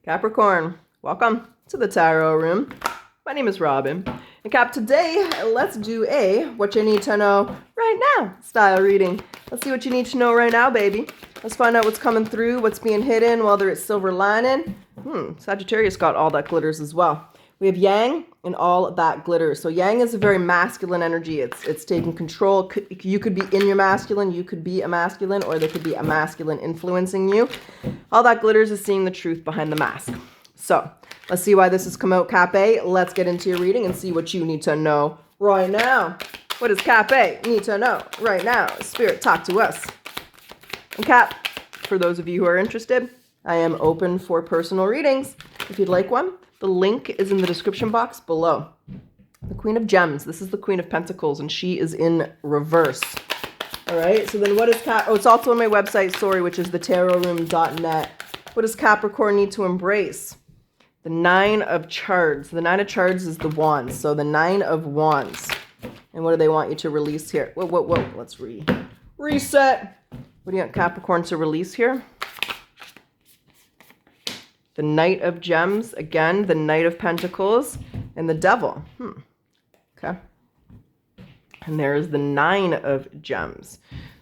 Capricorn, welcome to the tarot room. My name is Robyn. And Cap, today, let's do a what you need to know right now style reading. Let's see what you need to know right now, baby. Let's find out what's coming through, what's being hidden, whether it's silver lining. Sagittarius got all that glitters as well. We have Yang and all that glitters. So Yang is a very masculine energy. It's taking control. You could be in your masculine, you could be a masculine, or there could be a masculine influencing you. All that glitters is seeing the truth behind the mask. So let's see why this has come out, Cap A. Let's get into your reading and see what you need to know right now. What does Cap A need to know right now? Spirit, talk to us. And Cap, for those of you who are interested, I am open for personal readings. If you'd like one, the link is in the description box below. The Queen of Gems. This is the Queen of Pentacles, and she is in reverse. All right, so then what is Cap? Oh, it's also on my website, sorry, which is thetarotroom.net. What does Capricorn need to embrace? The Nine of Swords. The Nine of Swords is the Wands. So the Nine of Wands. And what do they want you to release here? Whoa. Let's reset. What do you want Capricorn to release here? The Knight of Gems, again, the Knight of Pentacles, and the Devil. Okay. And there's the Nine of Gems.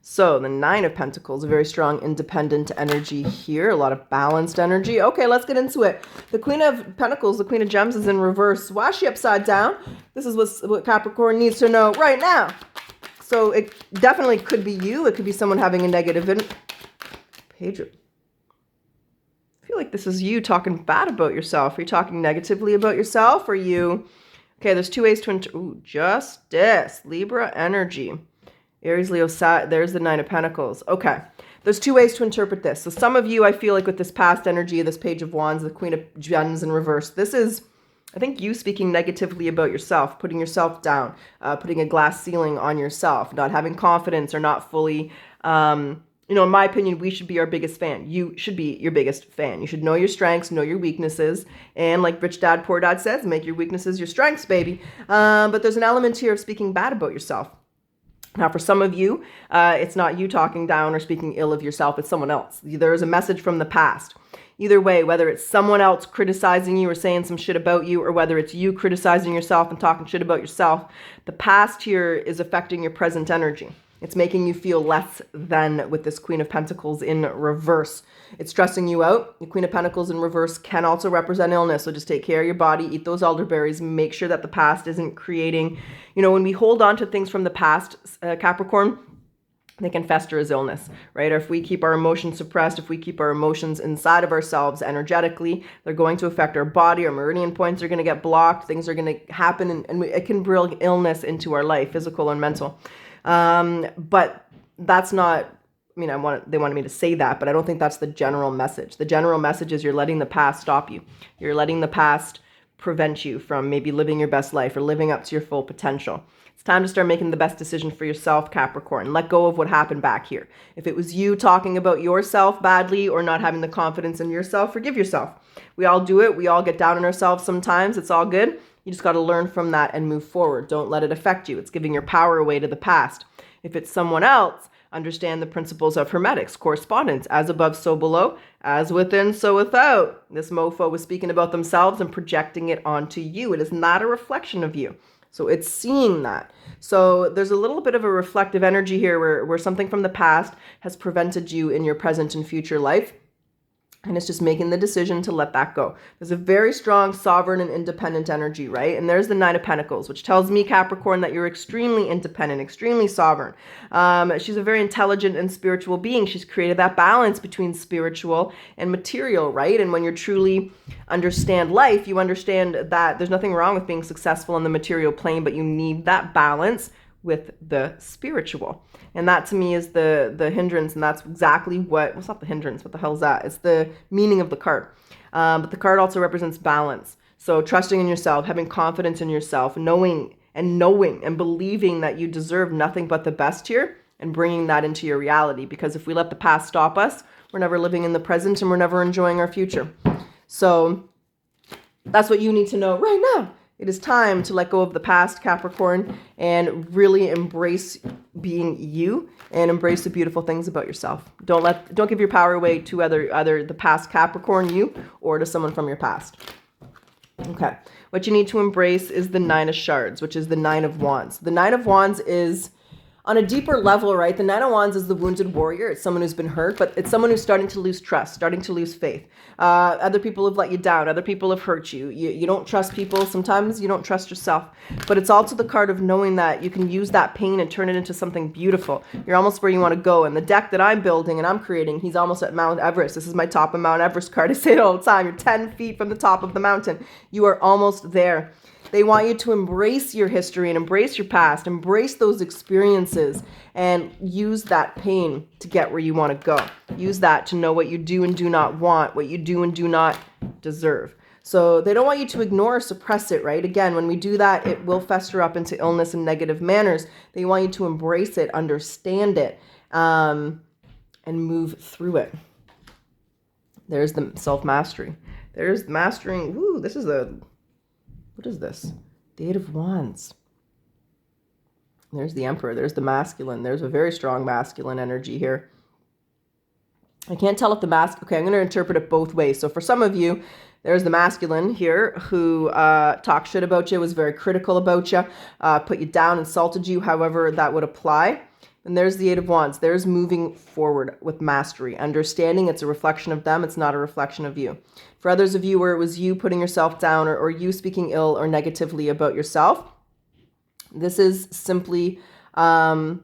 So the Nine of Pentacles, a very strong independent energy here, a lot of balanced energy. Okay, let's get into it. The Queen of Pentacles, the Queen of Gems is in reverse. Why is she upside down? This is what Capricorn needs to know right now. So it definitely could be you. It could be someone having a negative page. I feel like this is you talking bad about yourself. Are you talking negatively about yourself? Or you... Okay, there's two ways to... Justice. Libra energy. Aries, Leo, there's the Nine of Pentacles. Okay, there's two ways to interpret this. So some of you, I feel like with this past energy, this Page of Wands, the Queen of Gems in reverse, this is, I think, you speaking negatively about yourself, putting yourself down, putting a glass ceiling on yourself, not having confidence or not fully... in my opinion, we should be our biggest fan. You should be your biggest fan. You should know your strengths, know your weaknesses. And like Rich Dad, Poor Dad says, make your weaknesses your strengths, baby. But there's an element here of speaking bad about yourself. Now, for some of you, it's not you talking down or speaking ill of yourself. It's someone else. There is a message from the past. Either way, whether it's someone else criticizing you or saying some shit about you, or whether it's you criticizing yourself and talking shit about yourself, the past here is affecting your present energy. It's making you feel less than with this Queen of Pentacles in reverse. It's stressing you out. The Queen of Pentacles in reverse can also represent illness. So just take care of your body, eat those elderberries, make sure that the past isn't creating, when we hold on to things from the past, Capricorn, they can fester as illness, right? Or if we keep our emotions suppressed, if we keep our emotions inside of ourselves energetically, they're going to affect our body. Our meridian points are going to get blocked. Things are going to happen, and it can bring illness into our life, physical and mental. But that's not, they wanted me to say that, but I don't think that's the general message. The general message is you're letting the past stop you. You're letting the past prevent you from maybe living your best life or living up to your full potential. It's time to start making the best decision for yourself, Capricorn. Let go of what happened back here. If it was you talking about yourself badly or not having the confidence in yourself, forgive yourself. We all do it. We all get down on ourselves sometimes. It's all good. You just got to learn from that and move forward. Don't let it affect you. It's giving your power away to the past. If it's someone else, understand the principles of hermetics, correspondence, as above, so below, as within, so without. This mofo was speaking about themselves and projecting it onto you. It is not a reflection of you. So it's seeing that. So there's a little bit of a reflective energy here where something from the past has prevented you in your present and future life. And it's just making the decision to let that go. There's a very strong sovereign and independent energy, right? And there's the Nine of Pentacles, which tells me, Capricorn, that you're extremely independent, extremely sovereign. She's a very intelligent and spiritual being. She's created that balance between spiritual and material, right? And when you truly understand life, you understand that there's nothing wrong with being successful in the material plane, but you need that balance with the spiritual. And that to me is the hindrance, and that's exactly what, well, it's not the hindrance, what the hell is that? It's the meaning of the card. But the card also represents balance. So trusting in yourself, having confidence in yourself, knowing and believing that you deserve nothing but the best here, and bringing that into your reality. Because if we let the past stop us, we're never living in the present and we're never enjoying our future. So that's what you need to know right now. It is time to let go of the past, Capricorn, and really embrace being you and embrace the beautiful things about yourself. Don't give your power away to either the past Capricorn you or to someone from your past. Okay. What you need to embrace is the 9 of Shards, which is the 9 of Wands. The 9 of Wands is on a deeper level, right? The 9 of Wands is the wounded warrior. It's someone who's been hurt, but it's someone who's starting to lose trust, starting to lose faith. Other people have let you down. Other people have hurt you. You don't trust people. Sometimes you don't trust yourself. But it's also the card of knowing that you can use that pain and turn it into something beautiful. You're almost where you want to go. And the deck that I'm building and I'm creating, he's almost at Mount Everest. This is my top of Mount Everest card. I say it all the time. You're 10 feet from the top of the mountain. You are almost there. They want you to embrace your history and embrace your past, embrace those experiences, and use that pain to get where you want to go. Use that to know what you do and do not want, what you do and do not deserve. So they don't want you to ignore or suppress it, right? Again, when we do that, it will fester up into illness and negative manners. They want you to embrace it, understand it, and move through it. There's the self-mastery. There's mastering. Woo, this is what is this? The 8 of Wands. There's the Emperor. There's the masculine. There's a very strong masculine energy here. I can't tell if the okay, I'm going to interpret it both ways. So for some of you, there's the masculine here who talked shit about you, was very critical about you, put you down, insulted you, however that would apply. And there's the 8 of Wands. There's moving forward with mastery, understanding it's a reflection of them. It's not a reflection of you. For others of you where it was you putting yourself down or you speaking ill or negatively about yourself, this is simply going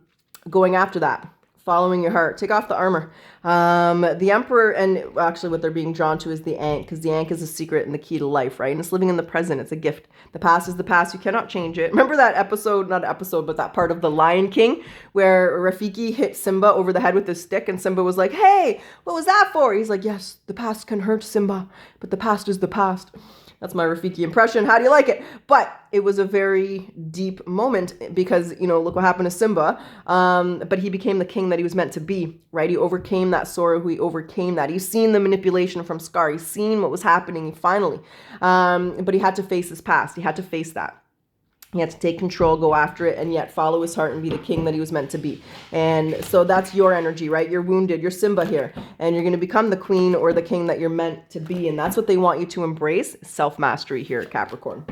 after that, following your heart. Take off the armor. The Emperor, and actually what they're being drawn to is the Ankh, because the Ankh is a secret and the key to life, right? And it's living in the present. It's a gift. The past is the past. You cannot change it. Remember that episode, not episode, but that part of The Lion King where Rafiki hit Simba over the head with his stick and Simba was like, hey, what was that for? He's like, yes, the past can hurt, Simba, but the past is the past. That's my Rafiki impression. How do you like it? But it was a very deep moment because, you know, look what happened to Simba. But he became the king that he was meant to be, right? He overcame that sorrow. He overcame that. He's seen the manipulation from Scar. He's seen what was happening finally. But he had to face his past. He had to face that. He had to take control, go after it, and yet follow his heart and be the king that he was meant to be. And so that's your energy, right? You're wounded. You're Simba here. And you're going to become the queen or the king that you're meant to be. And that's what they want you to embrace, self-mastery here at Capricorn.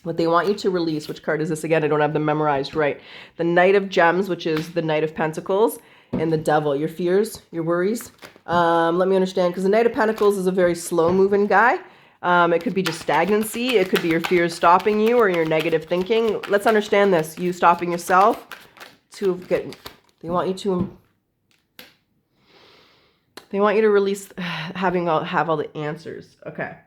What they want you to release, which card is this again? I don't have them memorized right. The Knight of Gems, which is the Knight of Pentacles, and the Devil. Your fears, your worries. Let me understand, because the Knight of Pentacles is a very slow-moving guy. It could be just stagnancy. It could be your fears stopping you or your negative thinking. Let's understand this. You stopping yourself they want you to release have all the answers. Okay.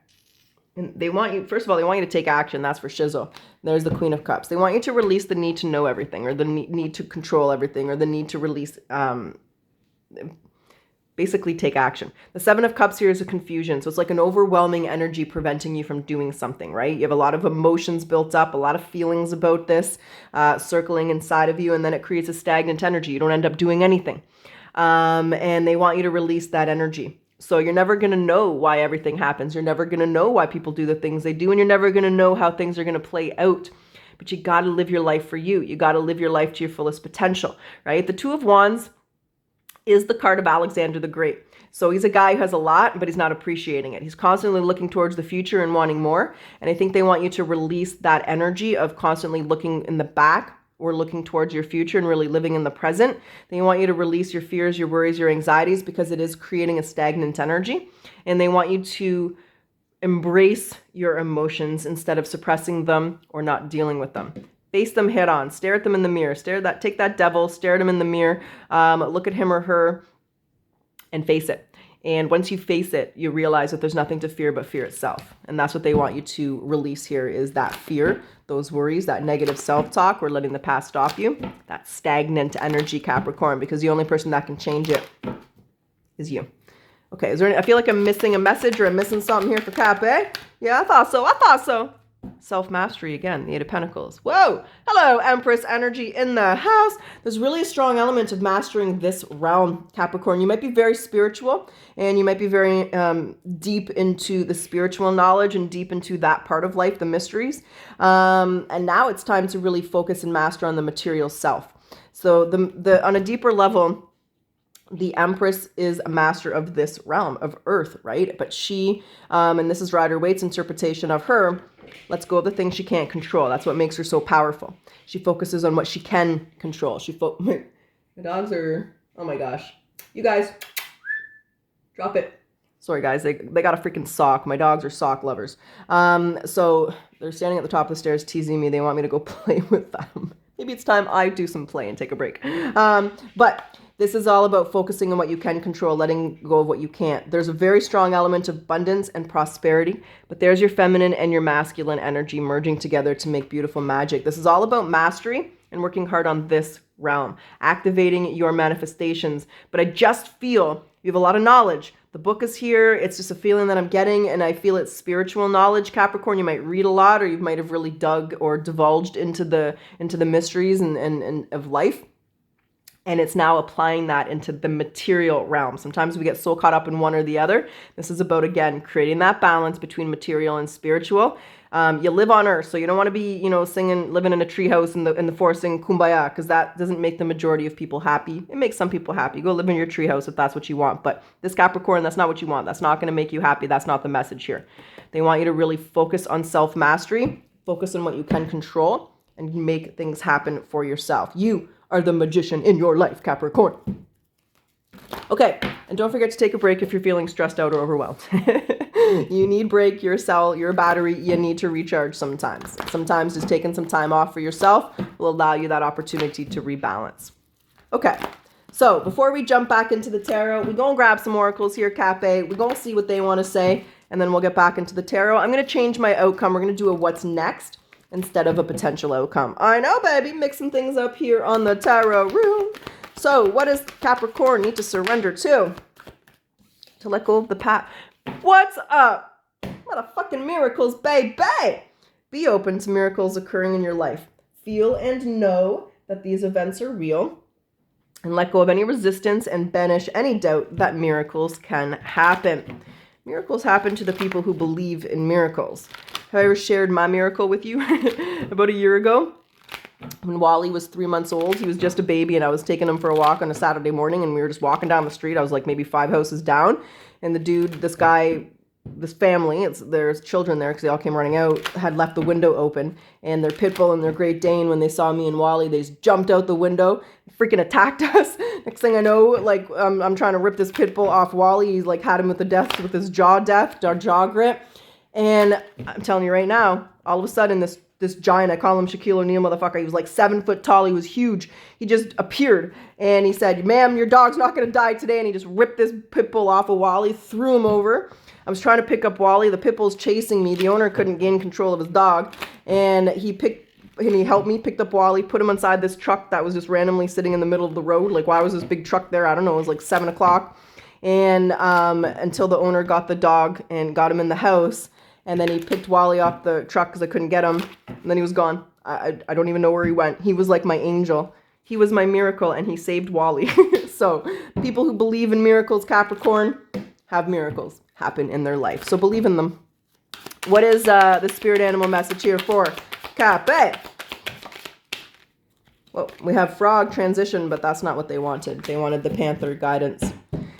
And they want you, first of all, they want you to take action. That's for shizzle. There's the Queen of Cups. They want you to release the need to know everything or the need to control everything or the need to release, basically take action. The 7 of Cups here is a confusion. So it's like an overwhelming energy preventing you from doing something, right? You have a lot of emotions built up, a lot of feelings about this circling inside of you, and then it creates a stagnant energy. You don't end up doing anything. And they want you to release that energy. So you're never going to know why everything happens. You're never going to know why people do the things they do, and you're never going to know how things are going to play out. But you got to live your life for you. You got to live your life to your fullest potential, right? The 2 of Wands is the card of Alexander the Great. So he's a guy who has a lot, but he's not appreciating it. He's constantly looking towards the future and wanting more. And I think they want you to release that energy of constantly looking in the back or looking towards your future and really living in the present. They want you to release your fears, your worries, your anxieties, because it is creating a stagnant energy. And they want you to embrace your emotions instead of suppressing them or not dealing with them. Face them head on. Stare at them in the mirror. Take that devil, stare at him in the mirror, look at him or her, and face it. And once you face it, you realize that there's nothing to fear but fear itself. And that's what they want you to release here is that fear, those worries, that negative self-talk, or letting the past stop you, that stagnant energy, Capricorn, because the only person that can change it is you. Okay, I feel like I'm missing a message or I'm missing something here for Cap, eh? Yeah, I thought so. Self-mastery again, the Eight of Pentacles. Whoa! Hello, Empress energy in the house. There's really a strong element of mastering this realm, Capricorn. You might be very spiritual and you might be very deep into the spiritual knowledge and deep into that part of life, the mysteries. And now it's time to really focus and master on the material self. So on a deeper level, the Empress is a master of this realm of Earth, right? But she, and this is Rider-Waite's interpretation of her, lets go of the things she can't control. That's what makes her so powerful. She focuses on what she can control. My dogs are, oh my gosh. You guys, drop it. Sorry guys, they got a freaking sock. My dogs are sock lovers. So they're standing at the top of the stairs teasing me. They want me to go play with them. Maybe it's time I do some play and take a break. But this is all about focusing on what you can control, letting go of what you can't. There's a very strong element of abundance and prosperity, but there's your feminine and your masculine energy merging together to make beautiful magic. This is all about mastery and working hard on this realm, activating your manifestations. But I just feel you have a lot of knowledge. The book is here. It's just a feeling that I'm getting, and I feel it's spiritual knowledge, Capricorn. You might read a lot, or you might have really dug or divulged into the mysteries and of life. And it's now applying that into the material realm. Sometimes we get so caught up in one or the other. This is about, again, creating that balance between material and spiritual. You live on Earth, so you don't want to be, singing, living in a treehouse in the forest singing Kumbaya, because that doesn't make the majority of people happy. It makes some people happy. Go live in your treehouse if that's what you want. But this Capricorn, that's not what you want. That's not going to make you happy. That's not the message here. They want you to really focus on self-mastery, focus on what you can control, and make things happen for yourself. You are the magician in your life, Capricorn. Okay, and don't forget to take a break if you're feeling stressed out or overwhelmed. You need break, your cell, your battery, you need to recharge sometimes. Sometimes just taking some time off for yourself will allow you that opportunity to rebalance. Okay, so before we jump back into the tarot, we're going to grab some oracles here, Cappe. We're going to see what they want to say, and then we'll get back into the tarot. I'm going to change my outcome. We're going to do a what's next instead of a potential outcome. I know, baby, mixing things up here on the tarot room. So what does Capricorn need to surrender to let go of the past? What's up? Motherfucking miracles, baby. Be open to miracles occurring in your life. Feel and know that these events are real, and let go of any resistance and banish any doubt that miracles can happen. Miracles happen to the people who believe in miracles. Have I ever shared my miracle with you? About a year ago, when Wally was 3 months old, he was just a baby, and I was taking him for a walk on a Saturday morning, and we were just walking down the street. I was like maybe 5 houses down, and the dude, this guy, this family, there's children there because they all came running out, had left the window open, and their pit bull and their Great Dane, when they saw me and Wally, they just jumped out the window, freaking attacked us. Next thing I know, like I'm trying to rip this pit bull off Wally. He's like had him with the death, with his jaw grip. And I'm telling you right now, all of a sudden this giant, I call him Shaquille O'Neal motherfucker, he was like 7 foot tall, he was huge. He just appeared and he said, "Ma'am, your dog's not gonna die today." And he just ripped this pit bull off of Wally, threw him over. I was trying to pick up Wally, the pit bull's chasing me, the owner couldn't gain control of his dog, and he helped me, picked up Wally, put him inside this truck that was just randomly sitting in the middle of the road. Like, why was this big truck there? I don't know, it was like 7 o'clock. And until the owner got the dog and got him in the house. And then he picked Wally off the truck because I couldn't get him. And then he was gone. I don't even know where he went. He was like my angel. He was my miracle, and he saved Wally. So people who believe in miracles, Capricorn, have miracles happen in their life. So believe in them. What is the spirit animal message here for Cappe? Well, we have frog transition, but that's not what they wanted. They wanted the panther guidance.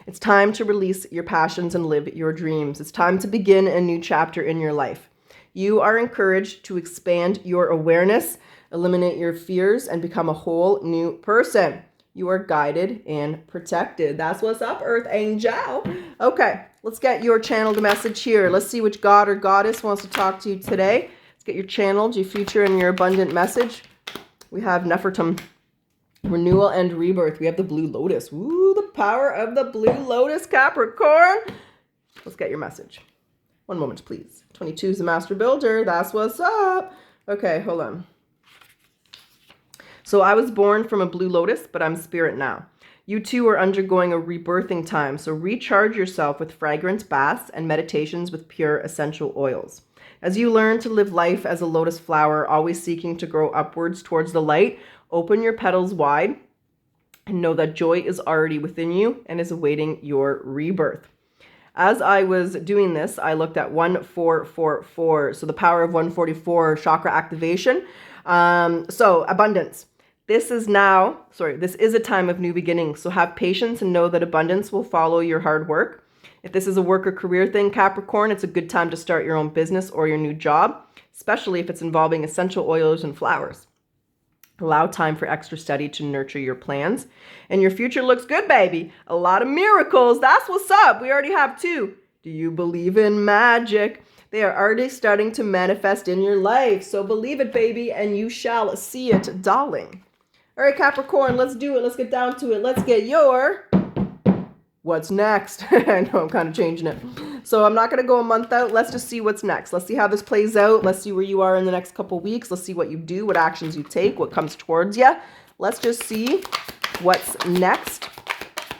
It's time to release your passions and live your dreams. It's time to begin a new chapter in your life. You are encouraged to expand your awareness, eliminate your fears, and become a whole new person. You are guided and protected. That's what's up, Earth Angel. Okay, let's get your channeled message here. Let's see which god or goddess wants to talk to you today. Let's get your channeled, your future, and your abundant message. We have Nefertum. Renewal and rebirth. We have the blue lotus. Ooh, the power of the blue lotus, Capricorn. Let's get your message. 1 moment, please. 22 is the master builder. That's what's up. Okay, hold on. So I was born from a blue lotus, but I'm spirit now. You too are undergoing a rebirthing time. So recharge yourself with fragrant baths and meditations with pure essential oils. As you learn to live life as a lotus flower, always seeking to grow upwards towards the light, open your petals wide and know that joy is already within you and is awaiting your rebirth. As I was doing this, I looked at 1444. So the power of 144 chakra activation. So abundance. This is a time of new beginnings. So have patience and know that abundance will follow your hard work. If this is a work or career thing, Capricorn, it's a good time to start your own business or your new job, especially if it's involving essential oils and flowers. Allow time for extra study to nurture your plans. And your future looks good, baby. A lot of miracles. That's what's up. We already have 2. Do you believe in magic? They are already starting to manifest in your life. So believe it, baby, and you shall see it, darling. All right, Capricorn, let's do it. Let's get down to it. Let's get your what's next. I know I'm kind of changing it. So I'm not going to go a month out. Let's just see what's next. Let's see how this plays out. Let's see where you are in the next couple weeks. Let's see what you do, what actions you take, what comes towards you. Let's just see what's next.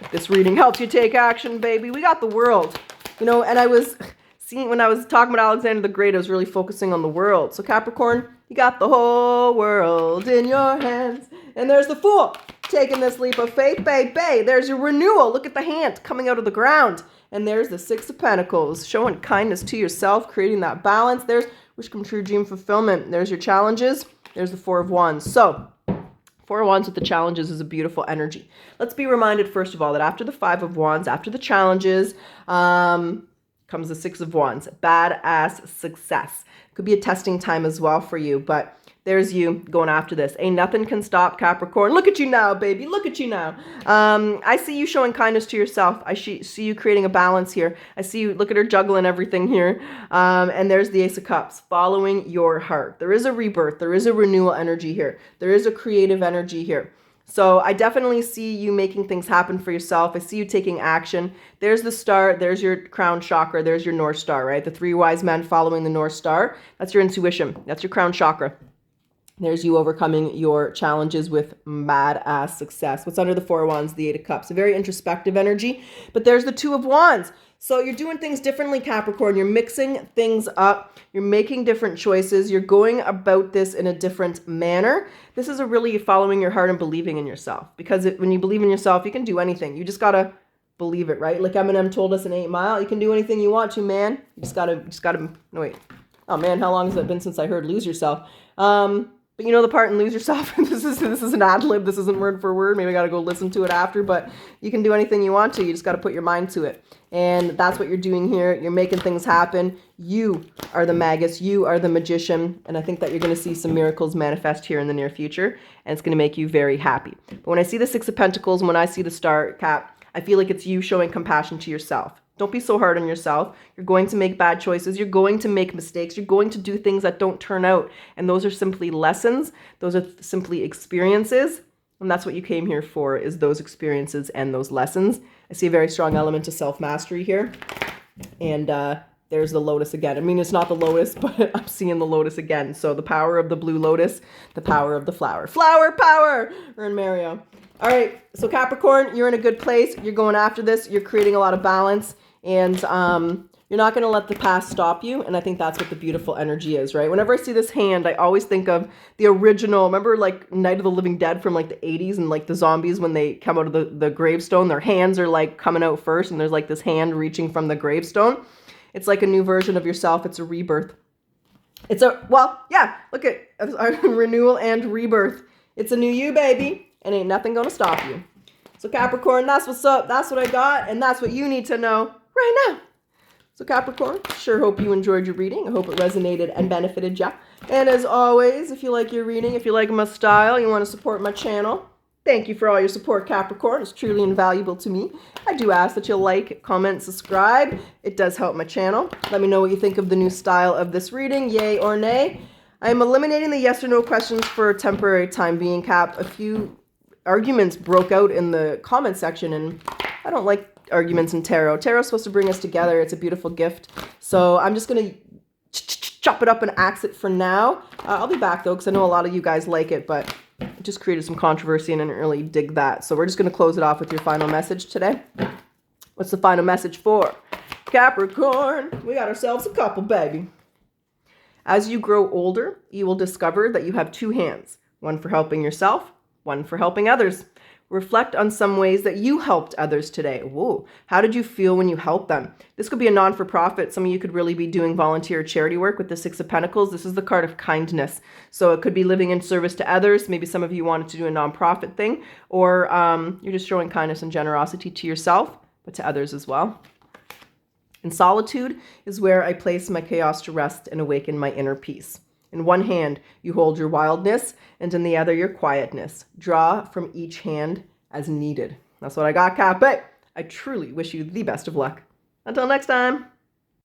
If this reading helps you take action, baby, we got the world. And I was seeing, when I was talking about Alexander the Great, I was really focusing on the world. So Capricorn, you got the whole world in your hands. And there's the Fool taking this leap of faith, baby. There's your renewal. Look at the hand coming out of the ground. And there's the 6 of Pentacles, showing kindness to yourself, creating that balance. There's wish come true, dream fulfillment. There's your challenges. There's the 4 of Wands. So 4 of Wands with the challenges is a beautiful energy. Let's be reminded, first of all, that after the 5 of Wands, after the challenges, comes the 6 of Wands. Badass success. Could be a testing time as well for you, but there's you going after this. Ain't nothing can stop Capricorn. Look at you now, baby. Look at you now. I see you showing kindness to yourself. I see you creating a balance here. I see you, look at her juggling everything here. And there's the Ace of Cups, following your heart. There is a rebirth. There is a renewal energy here. There is a creative energy here. So I definitely see you making things happen for yourself. I see you taking action. There's the star. There's your crown chakra. There's your North Star, right? The 3 wise men following the North Star. That's your intuition. That's your crown chakra. There's you overcoming your challenges with badass success. What's under the 4 of Wands? The 8 of Cups. A very introspective energy. But there's the 2 of Wands. So you're doing things differently, Capricorn. You're mixing things up. You're making different choices. You're going about this in a different manner. This is a really following your heart and believing in yourself. Because when you believe in yourself, you can do anything. You just got to believe it, right? Like Eminem told us in 8 Mile, you can do anything you want to, man. You just got to, no wait. Oh man, how long has it been since I heard Lose Yourself? But you know the part in Lose Yourself? this is an ad lib. This isn't word for word. Maybe I got to go listen to it after. But you can do anything you want to. You just got to put your mind to it. And that's what you're doing here. You're making things happen. You are the magus. You are the magician. And I think that you're going to see some miracles manifest here in the near future. And it's going to make you very happy. But when I see the 6 of Pentacles and when I see the star, Cap, I feel like it's you showing compassion to yourself. Don't be so hard on yourself. You're going to make bad choices. You're going to make mistakes. You're going to do things that don't turn out. And those are simply lessons. Those are simply experiences. And that's what you came here for, is those experiences and those lessons. I see a very strong element of self-mastery here. And there's the lotus again. I mean, it's not the lotus, but I'm seeing the lotus again. So the power of the blue lotus, the power of the flower. Flower power! We're in Mario. All right, so Capricorn, you're in a good place. You're going after this. You're creating a lot of balance. And you're not going to let the past stop you. And I think that's what the beautiful energy is, right? Whenever I see this hand, I always think of the original, remember like Night of the Living Dead from like the 80s and like the zombies when they come out of the gravestone, their hands are like coming out first and there's like this hand reaching from the gravestone. It's like a new version of yourself. It's a rebirth. It's a, well, yeah, look at renewal and rebirth. It's a new you, baby, and ain't nothing going to stop you. So Capricorn, that's what's up. That's what I got, and that's what you need to know right now. So Capricorn, sure hope you enjoyed your reading. I hope it resonated and benefited you. And as always, if you like your reading, if you like my style, you want to support my channel, thank you for all your support, Capricorn. It's truly invaluable to me. I do ask that you like, comment, subscribe. It does help my channel. Let me know what you think of the new style of this reading, yay or nay. I am eliminating the yes or no questions for a temporary time being, Cap. A few arguments broke out in the comment section, and I don't like arguments in tarot. Tarot's supposed to bring us together. It's a beautiful gift. So I'm just going to chop it up and axe it for now. I'll be back, though, because I know a lot of you guys like it, but it just created some controversy and I didn't really dig that. So we're just going to close it off with your final message today. What's the final message for Capricorn? We got ourselves a couple, baby. As you grow older, you will discover that you have two hands, one for helping yourself, one for helping others. Reflect on some ways that you helped others today. Whoa, how did you feel when you helped them? This could be a non-for-profit. Some of you could really be doing volunteer charity work with the Six of Pentacles. This is the card of kindness. So it could be living in service to others. Maybe some of you wanted to do a non-profit thing, or you're just showing kindness and generosity to yourself, but to others as well. And solitude is where I place my chaos to rest and awaken my inner peace. In one hand, you hold your wildness, and in the other, your quietness. Draw from each hand as needed. That's what I got, Cappy. I truly wish you the best of luck. Until next time.